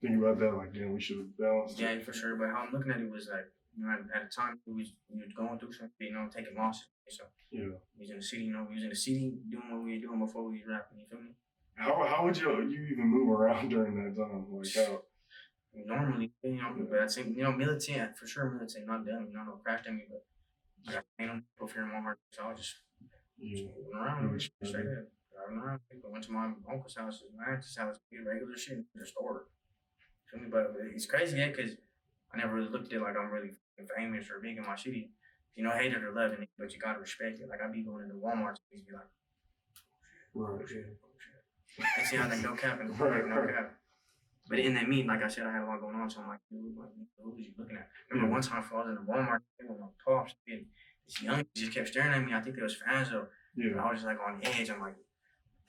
B: think about that? Like, damn, we should have balanced.
A: Yeah,
B: it?
A: for sure. But how I'm looking at it was like, you know, at the time we was going through something, you know, taking losses. So
B: yeah,
A: we was in the city, you know, we was in the city doing what we were doing before we was rapping. You feel me?
B: How would you even move around during that time? Like how?
A: Normally, you know, but I think, you know, militant for sure, militant, not dummy, not no crash dummy, but I got pain on people fear in my heart, so I was just moving around, straight up, driving around. I went to my uncle's house, my aunt's house, get regular shit in the store. Feel me? But it's crazy, yeah, because I never really looked at it like I'm really famous or big in my city. You know, hate it or love it, but you gotta respect it. Like I be going into Walmart, and be like,
B: Right.
A: oh shit. And see how like no cap and no cap. But in that meeting, like I said, I had a lot going on, so I'm like, dude, what was you looking at? Remember one time I was in the Walmart, they were on tops, and this young just kept staring at me. I think they was Spazzout.
B: Yeah.
A: And I was just like on edge. I'm like,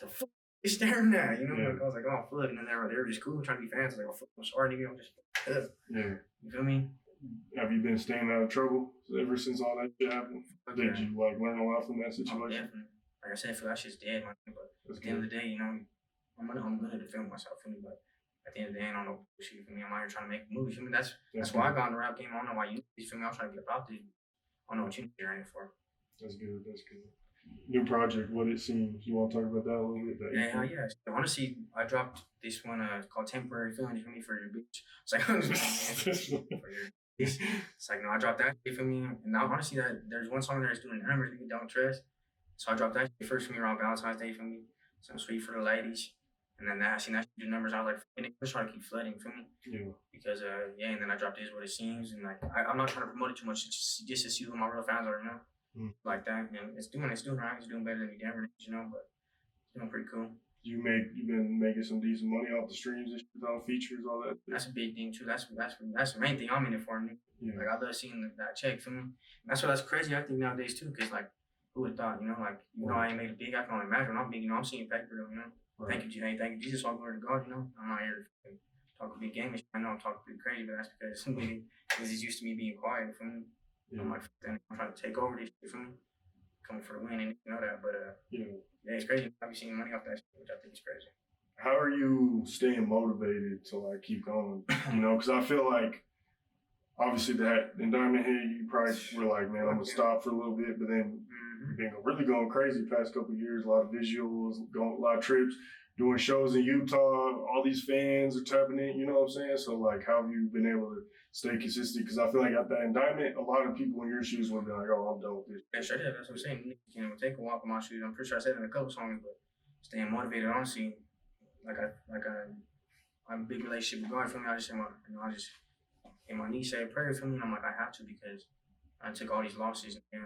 A: the fuck you staring at? You know, like I was like, oh fuck. And then they were just cool trying to be fans. I was like, oh fuck, I'm sorry, nigga. I'm just
B: Yeah.
A: You feel me?
B: Have you been staying out of trouble ever since all that shit happened? Did you like learn a lot from that situation?
A: Definitely. Like I said, I feel that shit's dead, man. But at the end of the day, you know, I'm gonna defend myself for me, but at the end of the day, I don't know shit for me. I'm out here trying to make a movie. For me, that's why I got in the rap game. I don't know why you for me. I'm trying to get about this. I don't know what you need right for.
B: That's good. That's good. New project, what it seems. You want to talk about that a little bit?
A: Yeah, yeah. So honestly, I dropped this one called Temporary Feelings for me for your bitch. It's like, it's like, no, I dropped that shit for me. And now, honestly, that there's one song that's doing numbers that you don't trust. So I dropped that shit first for me around Valentine's Day for me. Some sweet for the ladies. And then I seen that shit do numbers. I was like, let's try to keep flooding for me. Yeah. Because, and then I dropped Is What It Seems. And like, I'm not trying to promote it too much. It's just to see who my real fans are, you know? Like that. And it's doing right. It's doing better than the Denver, you know? But it's doing pretty cool.
B: You've been making some decent money off the streams and shit, on features, all that.
A: That's a big thing too. That's the main thing I'm in it for. Yeah. Like I love seeing that check for me. And that's crazy. I think nowadays too, because like who would have thought, you know, like you know I ain't made it big. I can only imagine when I'm big. You know, I'm seeing paper though. You know, right. Thank you, Jesus, all glory to God. You know, I'm not here to talk a big game. I know I'm talking pretty crazy, but that's because it's used to me being quiet for me. Yeah. I'm like, then I'm trying to take over this shit for me, coming for the win, and you know that. But yeah, it's crazy. I've been seeing money off that shit, which I think is crazy.
B: How are you staying motivated to like keep going? You know, because I feel like obviously that indictment hit, you probably were like, man, I'm gonna stop for a little bit, but then you've been really going crazy the past couple of years. A lot of visuals, going a lot of trips, doing shows in Utah. All these fans are tapping in. You know what I'm saying? So like, how have you been able to stay consistent? Because I feel like at that indictment, a lot of people in your shoes would be like, oh, I'm done with this.
A: Yeah, sure. Yeah, that's what I'm saying. You know, take a walk in my shoes. I'm pretty sure I said it in a couple songs, but staying motivated, honestly. I'm a big relationship with God for me. I just in my knees say a prayer for me, and I'm like, I have to because I took all these losses and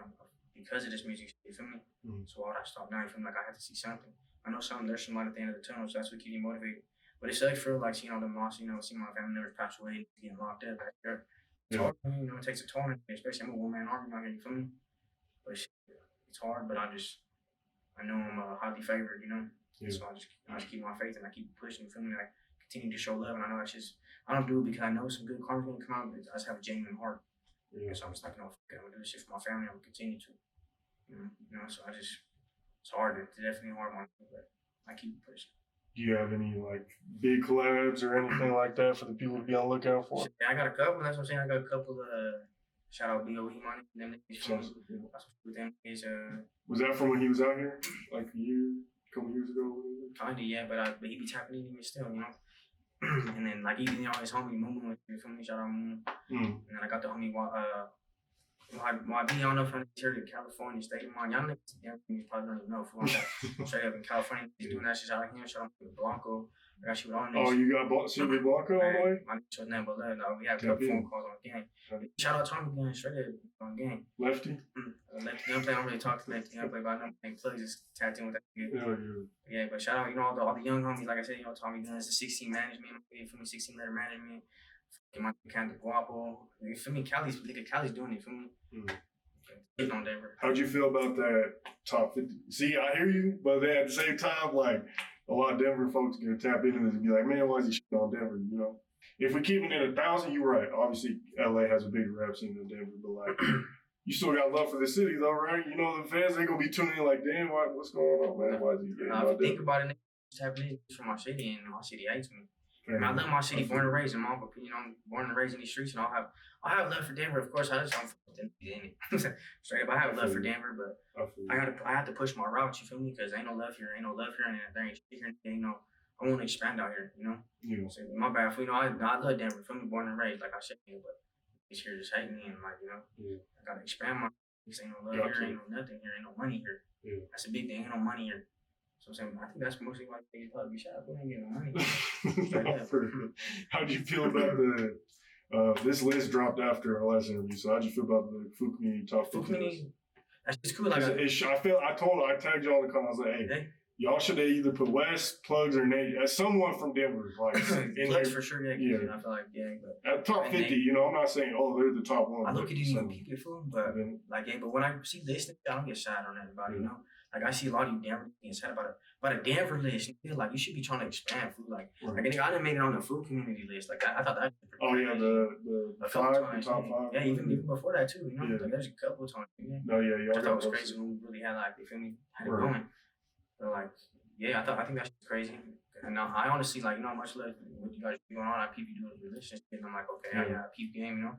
A: because of this music for me. So why would I stop now? I feel like I have to see something. I know there's some light at the end of the tunnel, so that's what keeps me motivated. But it sucks for like seeing all them losses, you know, seeing my family members pass away, getting locked up back there. It's hard, you know, it takes a toll, especially I'm a one-man army out here, you feel me? But it's hard, but I know I'm highly favored, you know? Yeah. So I just keep my faith and I keep pushing, you feel me? I continue to show love, and I know I don't do it because I know some good karma's gonna come out, but I just have a genuine heart. Yeah. So I'm just like, no, I'm gonna do this shit for my family, I'm gonna continue to. You know, so it's hard, it's definitely hard one, but I keep pushing.
B: Do you have any like big collabs or anything like that for the people to be on the lookout for?
A: Yeah, I got a couple, that's what I'm saying. I got a couple shout out BOE money, them
B: was that from when he was out here? Like a couple years ago?
A: Kinda, yeah, but he be tapping in even still, you know. And then like even his homie Moon, you feel me? Shout out Moon. And then I got the homie YB, I don't know if I'm here in California, state of mind. Y'all niggas probably don't even know if I'm straight up in California. He's doing that shit out here. Shout out to Blanco. I got you with all this.
B: Oh, you got CB Blanco on the way?
A: My nigga showed nothing but love. No, we had a couple phone calls on the game. Shout out to him again, straight up on the game.
B: Lefty?
A: Lefty. I don't really talk to Lefty. I play by them. Plugs just tapped in with that nigga.
B: Yeah,
A: but shout out, you know, all the young homies. Like I said, you know, Tommy Guns, the 16 management. You feel me? 16 letter management. My kind of guapo. You feel me? Cali's doing it. You feel me? On Denver.
B: How'd you feel about that top 50? See, I hear you, but then at the same time, like a lot of Denver folks gonna tap into this and be like, man, why is he shitting on Denver? You know? if we keep it at 1,000, you're right. Obviously, LA has a bigger rap scene than Denver, but like, you still got love for the city though, right? You know, the fans ain't gonna be tuning in like, damn, what's going on, man? Why is he getting
A: if you think about it, it's happening from my city, and my city hates me. I love my city, born and raised, and mom, you know, born and raised in these streets, and I have love for Denver. Of course, I just don't in it. Straight up, I have love for Denver, but I have to push my route. You feel me? Because ain't no love here, and there ain't shit here. You know, I want to expand out here. You know, so my bad. You know, I love Denver. Feel me? Born and raised, like I said, but these here just hate me, and like I gotta expand my. Ain't no love here, ain't no nothing here, ain't no money here. That's a big thing. Ain't no money here. So I'm saying, I think that's mostly why they probably be shot. We ain't getting no money.
B: How'd you feel about the this list dropped after our last interview? So how'd you feel about the food community top 50 list?
A: That's just cool. Like
B: I tagged y'all in the comments. I was like, hey, y'all should have either put West, Plugs, or Nate as someone from Denver. Like
A: Plugs for sure. Yeah. I feel like but
B: at top 50, you know, I'm not saying they're the top one.
A: I look at these people food, but but when I see this, I don't get sad on anybody. You know. Like I see a lot of you Denver being sad about a Denver list. You feel like you should be trying to expand food. Like I didn't make it on the food community list. Like I thought that.
B: The top 5.
A: Yeah, even before that too. You know, like there's a couple of times. I thought it was crazy when we really had like you feel me had it going. But like I think that's crazy. And I honestly like much less what you guys going on. I peep you doing relationship, and I'm like okay, I peep game. You know,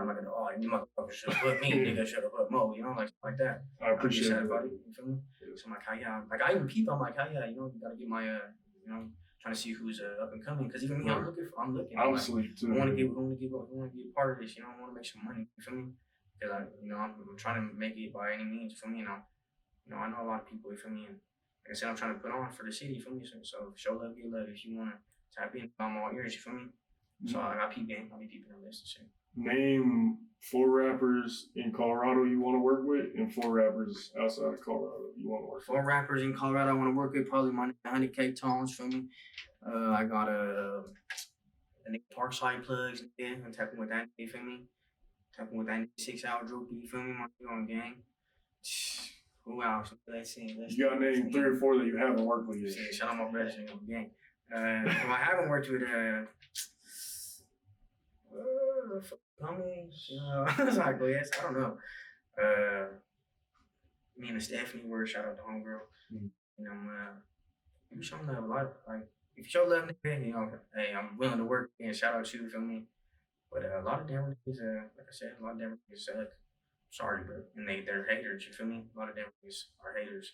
A: I'm like you motherfuckers should have put me, nigga should have put Mo. You know, like that.
B: I appreciate that.
A: You feel me? So I'm like, like I even peep. I'm like, you gotta get my, trying to see who's up and coming. Because even me, I'm looking.
B: I'm sleep too.
A: I want to get a part of this. You know, I want to make some money. You feel me? Because I'm trying to make it by any means. You feel me? And I know a lot of people. You feel me? And like I said, I'm trying to put on for the city. You feel me? So show love, get love. If you wanna tap in, I'm all ears. You feel me? So I got peep game. I'll be peeping on this and shit.
B: Name 4 rappers in Colorado you want to work with, and 4 rappers outside of Colorado you want to work with.
A: 4 rappers in Colorado I want to work with. Probably my 100K Tones. Feel me? I got a Parkside Plugs. Yeah, I'm tapping with that. You feel me? Tapping with that 6 hour droopy. You feel me? My on gang. Who else? Let's see.
B: You got to name 3 or 4 that you haven't worked with yet.
A: Shout out my brothers in the gang. I haven't worked with exactly. Yes, I don't know. Me and Stephanie were shout out to homegirl. You show love a lot. Like if you show love, hey, I'm willing to work and shout out you. Feel me? But a lot of Denver niggas, like I said, a lot of Denver niggas suck. Sorry, bro. And they're haters. You feel me? A lot of Denver niggas are haters,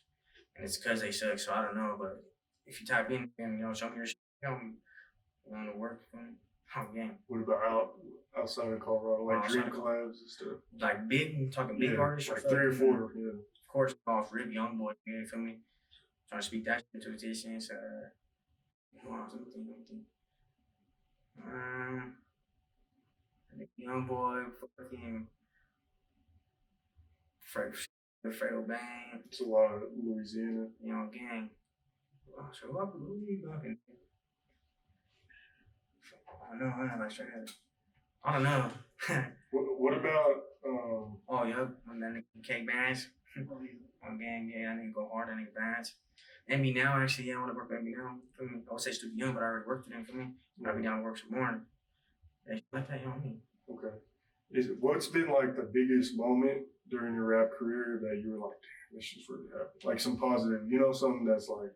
A: and it's because they suck. So I don't know, but if you type in and show me your shit, I'm willing to work. Feel me? Game.
B: What about outside of Colorado, like dream collabs and stuff?
A: Like big, talking big artists,
B: like 3 or 4. Yeah.
A: Of course, off Rip Youngboy. You feel me? Trying to speak that shit to existence. Who else? Let me think. Youngboy, fucking Fredo Bang.
B: It's a lot of Louisiana.
A: Gang. So what Louis fucking? I don't know.
B: What about
A: and then K Bands. On gang, I need to go hard. I need bands. MB now, actually, I want to work with MB now. For me, I would say Stupid Young, but I already worked with them. For me, I'll be down to work some more. They like that,
B: Okay. What's been like the biggest moment during your rap career that you were like, damn, this just really happened? Like some positive, something that's like.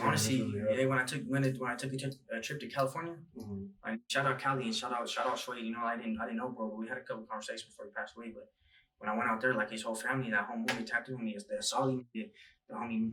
A: Honestly, when I took a trip to California, like shout out Cali and shout out Shway. I didn't know bro, but we had a couple conversations before he passed away. But when I went out there, like his whole family, that homeboy tapped in me, the Solly, the homie,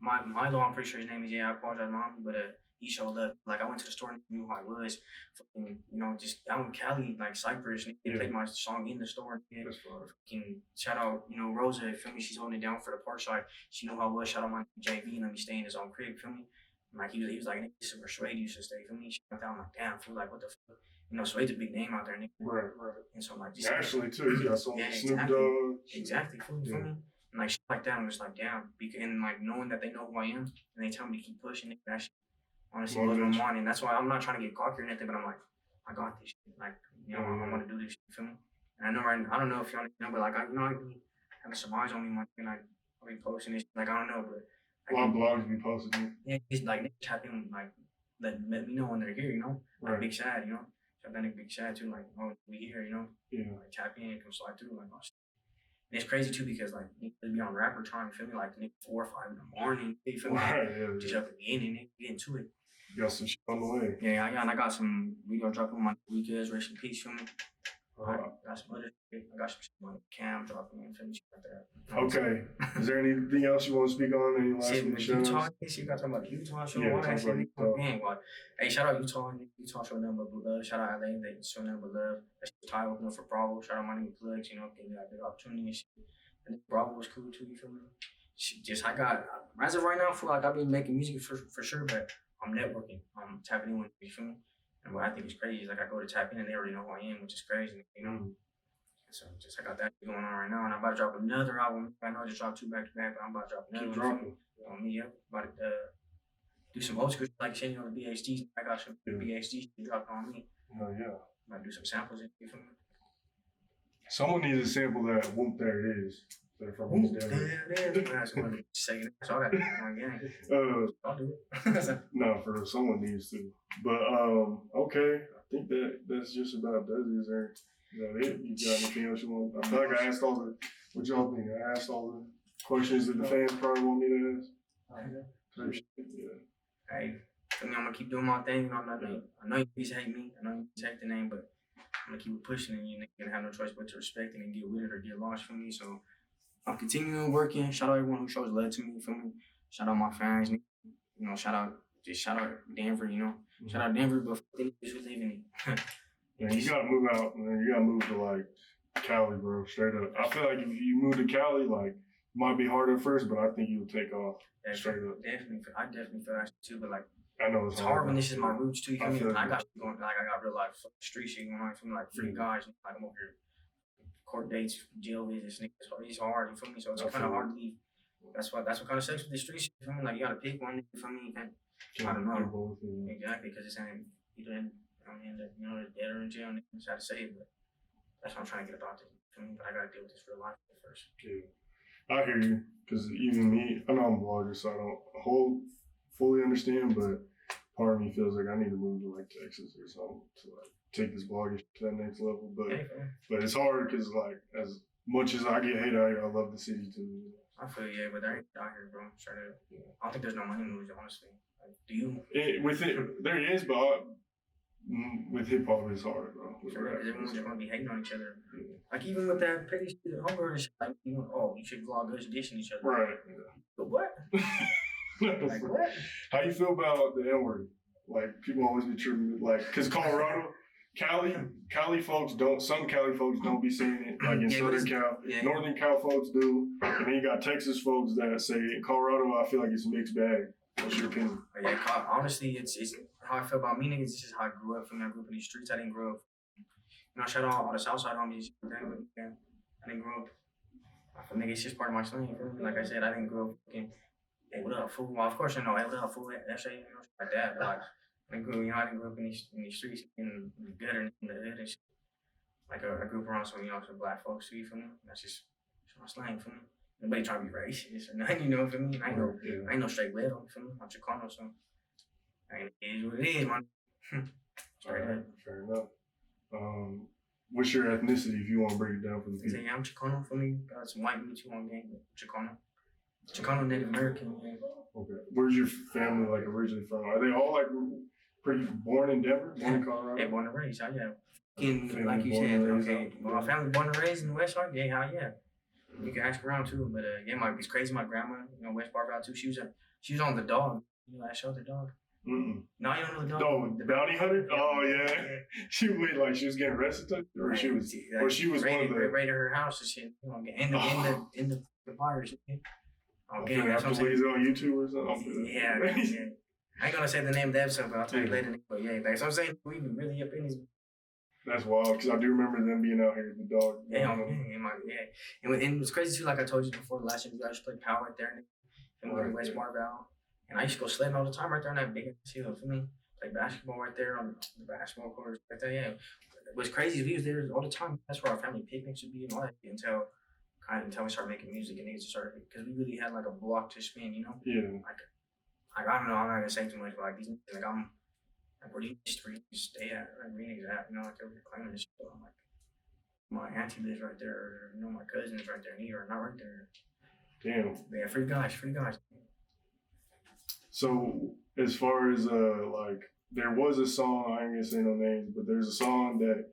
A: Milo, I'm pretty sure his name is. I apologize, mom, but he showed up. Like I went to the store and knew who I was. Fucking, just down in Cali, like Cypress, and they played my song in the store. Fucking shout out, Rosa, feel me? She's holding it down for the park side. She knew who I was. Shout out my JV, and let me stay in his own crib, feel me? And like he was like, this is where Swade used to stay, feel me? She went down, I'm like, damn, feel like what the fuck? Swade's a big name out there, nigga.
B: Right.
A: And so I'm like,
B: nationally too, you got some Snoop
A: exactly.
B: Dogg.
A: Exactly, feel me? And like shit like that, I'm just like, damn. And like knowing that they know who I am, and they tell me to keep pushing it, that shit honestly blows my mind. And that's why I'm not trying to get cocky or anything, but I'm like, I got this shit. Like, I want to do this shit, feel me? And I know I don't know if y'all know, but like, I be having some eyes on me, and I'll be posting this. Like, I don't know, but.
B: A lot of blogs be posting it.
A: Yeah, it's like, tap in, like, let me know when they're here, you know. Like
B: Right.
A: Big Sad, you know. I've been a Big Sad too, like, oh, we here, you know.
B: Yeah.
A: Like tap in, come slide through, like, oh shit. And it's crazy too because like niggas be on rapper time, you feel me? Like 4 or 5 in the morning, you feel me?
B: Right. Yeah.
A: Just up at the end and they get into it.
B: You got some shit on the way.
A: Yeah, I got some video dropping on my BHGz, rest in peace, feel me? I got some other shit. I got some shit on cam dropping in, feel me? Shit like that.
B: Okay. Is there anything else you want to speak on? Any last minute shows?
A: Utah, you got talking about Utah show.
B: Yeah,
A: Why?
B: talk about Utah.
A: Man, why? Hey, shout out Utah. Utah show nothing but love. Shout out LA. They show nothing but love. That's Ty opening up for Bravo. Shout out my nigga Plugs. You know, giving me that big opportunity and shit. And Bravo was cool too. You feel me? I got as of right now, I feel like I've been making music for sure, but I'm networking. I'm tapping in with, you feel me? And what I think is crazy is like I go to tap in and they already know who I am, which is crazy, you know. So I got that going on right now, and I'm about to drop another album. I know I just dropped 2 back to back, but I'm about to drop another
B: Keep
A: one
B: dropping.
A: on me. Yep. About to do some old school shit, like saying on the BHGs. I got some BHGs dropping on me.
B: Oh yeah.
A: I'm about to do some samples. You feel me?
B: Someone needs to sample that Whoop There It Is. They're from East Denver.
A: That's what I'm saying. So I got one game. I'll do it.
B: No, for real, someone needs to. But okay, I think that's just about does it. Is that it? You got anything else you want? I feel like I asked all the what y'all think. I asked all the questions that the fans probably want me to ask. Yeah.
A: Hey, I mean, I'm gonna keep doing my thing. You know, I know you used to hate me. I know you used to hate the name, but I'm gonna keep it pushing, and you're gonna have no choice but to respect it and get with it or get lost from me. So I'm continuing working. Shout out everyone who shows love to me. You feel me? Shout out my fans. You know, shout out Denver. You know, shout out Denver, but they just live in it.
B: Yeah, you gotta move out, man. You gotta move to like Cali, bro. Straight up. I feel like if you move to Cali, like it might be hard at first, but I think you'll take off. Straight up.
A: I definitely feel that too, but like
B: I know
A: it's hard when this is my roots too. You feel me?
B: I
A: got shit going, like I got real life street shit going on. From like free guys, like I'm over here, court dates, jail visits, niggas. It's hard. You feel me? So it's kind of hard to leave. That's what kind of sucks with the street shit. You feel me? Like you gotta pick one. You feel me? And I don't know exactly because it's saying either in dead or in jail. Niggas had to say it, but that's what I'm trying to get about it. You feel me? But I gotta deal with this real life first.
B: Yeah, I hear you. Because even me, I know I'm a blogger, so I don't fully understand, but part of me feels like I need to move to like Texas or something to like take this blogging to that next level. But it's hard because like as much as I get hate out here, I love the city too.
A: I feel you, but there ain't out here, bro. Straight up. Yeah. I don't think there's no money moves, honestly. Like, do you?
B: There is, but with hip hop, it's hard, bro.
A: Because everyone's just gonna be hating on each other. Yeah. Like even with that petty shit, hunger and shit, like you should vlog us dissing each other.
B: Right.
A: But what? Like what?
B: How you feel about the N word? Like people always be tripping, like because Colorado. Cali folks don't. Some Cali folks don't be saying it like in Southern Cal. Yeah. Northern Cal folks do, and then you got Texas folks that say in Colorado. I feel like it's a mixed bag. What's your opinion?
A: Yeah, honestly, it's how I feel about me niggas. It's just how I grew up. From I grew up in these streets. I didn't grow up. You know, shout out all the Southside homies. I didn't grow up. I feel nigga, it's just part of my slang. Like I said, I didn't grow up fucking. Hey, what up, fool? Well, of course I know. Hey, what up, fool? That shit, like that. But like. I didn't grow up in these streets in the gutter in the hood and shit. Like I grew up around some black folks too, you feel me? That's just my slang, for me. Nobody trying to be racist or nothing, you know, for me. I ain't no straight widow, for me. I'm Chicano, so it is what it is, man.
B: Alright, fair enough. What's your ethnicity if you want to break it down for the people?
A: Yeah, I'm Chicano, for me. Got some white meat too on game, but Chicano Native American, yeah.
B: Okay. Where's your family like originally from? Are they all like pretty born in Denver? Born in Colorado?
A: Yeah, born and raised, yeah. Like you said, okay. My family born and raised in the Westside, yeah. You can ask around too, but it's crazy. My grandma, West Barville too. She was on the dog. You know that show, The Dog.
B: Mm-mm.
A: No, you don't know The Dog.
B: No, the Bounty Hunter. Oh yeah. She was getting arrested, or she was one of the
A: raided her house and shit. In the fires.
B: Okay, that's what I'm saying. On YouTube or something.
A: Yeah. I ain't gonna say the name of the episode, but I'll tell you later. But yeah, so I'm saying we been really up in these.
B: That's wild, because I do remember them being out here with the dog.
A: Yeah. And it's crazy too, like I told you before, the last time I used to play power right there in West Barville. And I used to go sledding all the time right there on that big hill, for me. Play basketball right there on the basketball court right there, yeah. What's crazy is we was there all the time. That's where our family picnics would be and all that until we started making music and niggas started, because we really had like a block to spin, you know?
B: Yeah.
A: Like I don't know, I'm not gonna say too much, but like these niggas, like I'm Like, where do you stay at? Like, where you at? You know, like, they're claiming this shit. I'm like, my auntie lives right there, or, you know, my cousin is right there, and you're not right there.
B: Damn.
A: But yeah, free guys.
B: So as far as like, there was a song, I ain't gonna say no names, but there's a song that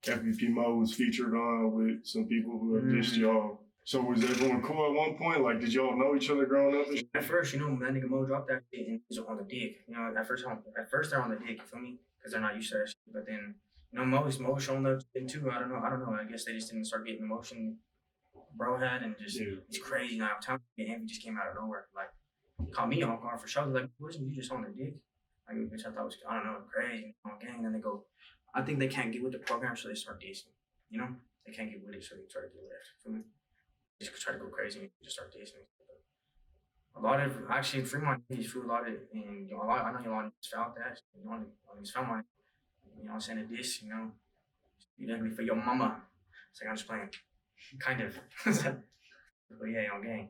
B: FBP Mo was featured on with some people who have dissed y'all. So was everyone cool at one point? Like, did y'all know each other growing up?
A: At first, you know, that nigga Mo dropped that shit and was on the dick. You know, at first they're on the dick, you feel me? Because they're not used to that shit. But then, you know, Mo's showing up too. I don't know. I guess they just didn't start getting the emotion bro had, and just it's crazy. Now, I'm telling you, Envy just came out of nowhere. Like, caught me off guard for sure. Like, wasn't you just on the dick? Like, which I thought was, I don't know, crazy. Gang. Then they go, I think they can't get with the program, so they start dissing. You know, they can't get with it, so they try to get left. Feel me? Just try to go crazy and just start dissing. A lot of actually Fremont niggas flew a lot of, and you know, I know y'all niggas felt that. You know, niggas felt my, you know, saying a diss. You know, you ugly for your mama. It's like I'm just playing, kind of. But yeah, on gang.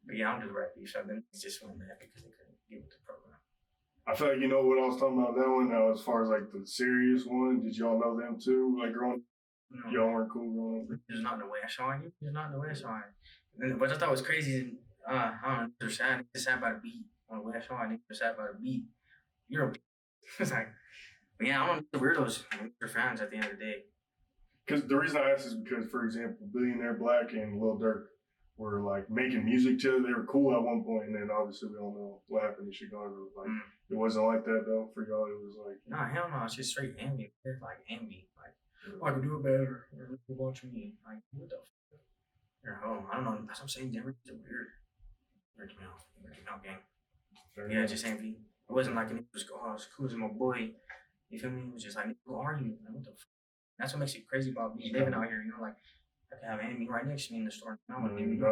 A: But yeah, I don't do the rap beef. So then it's just went mad because they couldn't get with the program.
B: I feel like you know what I was talking about that one. As far as like the serious one, did y'all know them too? Like growing, y'all weren't cool growing up.
A: There's not in the West Side. There's not in the West Side. And what I thought was crazy, I don't know, they're sad. They're sad by the beat on the West Side. They're sad by the beat. You're a it's like, but yeah, I don't know the weirdos. They're fans at the end of the day.
B: Because the reason I asked is because, for example, Billionaire Black and Lil Durk were like making music together. They were cool at one point, and then obviously we all know what happened in Chicago. Like it wasn't like that though for y'all. It was like
A: nah, hell no. It's just straight envy. It's like envy. Like I can do it better. Or watch me. Like what the fuck? You're home. I don't know. That's what I'm saying. Denver is weird. Weird gang. Yeah, just envy. It wasn't like it was cool as my boy. You feel me? It was just like, who are you? Like, what the fuck? That's what makes it crazy about me living out here. You know, like I can have an enemy right next to me in the store. I'm gonna give me the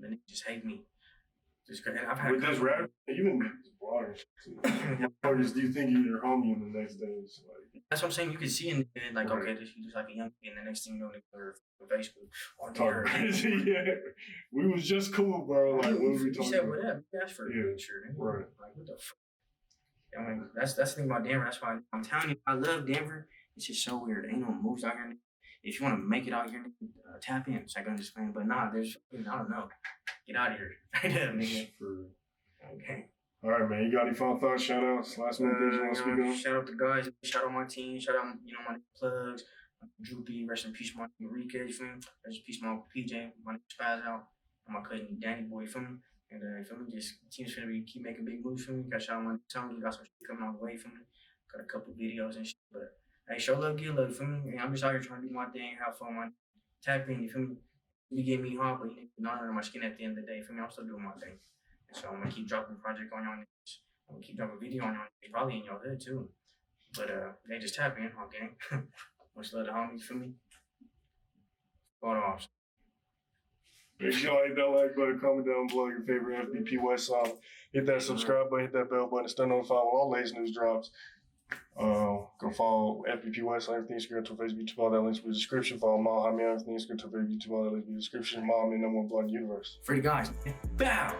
A: niggas just hate me. Just crazy. I've had
B: with this rap, even water. Or just do you think you're homie in the next days? Like
A: that's what I'm saying. You can see in the head, like okay, this is like a young kid, and the next thing you know, they're on Facebook.
B: Talk crazy, yeah. We was just cool, bro. Like what were we talking about?
A: You said whatever. That's for a picture.
B: Right.
A: Like what the fuck? I mean, that's the thing about Denver. That's why I'm telling you, I love Denver. It's just so weird. There ain't no moves out here. If you want to make it out here, tap in. It's like I'm just playing. But nah, there's I don't know. Get out of here. Nigga. Okay.
B: All right, man. You got any final thoughts, shout outs, last minute things you want to speak on?
A: Shout out to guys. Shout out my team. Shout out, you know, my plugs. Droopy. Rest in peace, my Enrique. You feel me? Rest in peace, my Uncle PJ. My Spazzout. And my cousin Danny Boy. You feel me? And you feel me? Just team's gonna keep making big moves for me. Got shout out my tongue. Got some shit coming on the way for me. Got a couple videos and shit. But hey, show love, give love. You feel me? I'm just out here trying to do my thing, have fun. My tap in. You feel me? You get me hard, but you not under my skin at the end of the day. For me, I'm still doing my thing. So I'm gonna keep dropping project on y'all niggas. I'm gonna keep dropping video on y'all niggas, probably in y'all hood too. But they just tap in, okay? Much love to homies, for me. Photo off.
B: Make sure y'all hit that like button, comment down below your favorite FBP West song. Hit that subscribe button, hit that bell button, stay notified when all latest news drops. Go follow FBP West on everything, Instagram, Twitter, Facebook, YouTube, all that links in the description. Follow Mal, Hami on everything, Instagram, Twitter, YouTube, all that links in the description. Mal, me, #1 blog in the universe.
A: Free guys. Bow!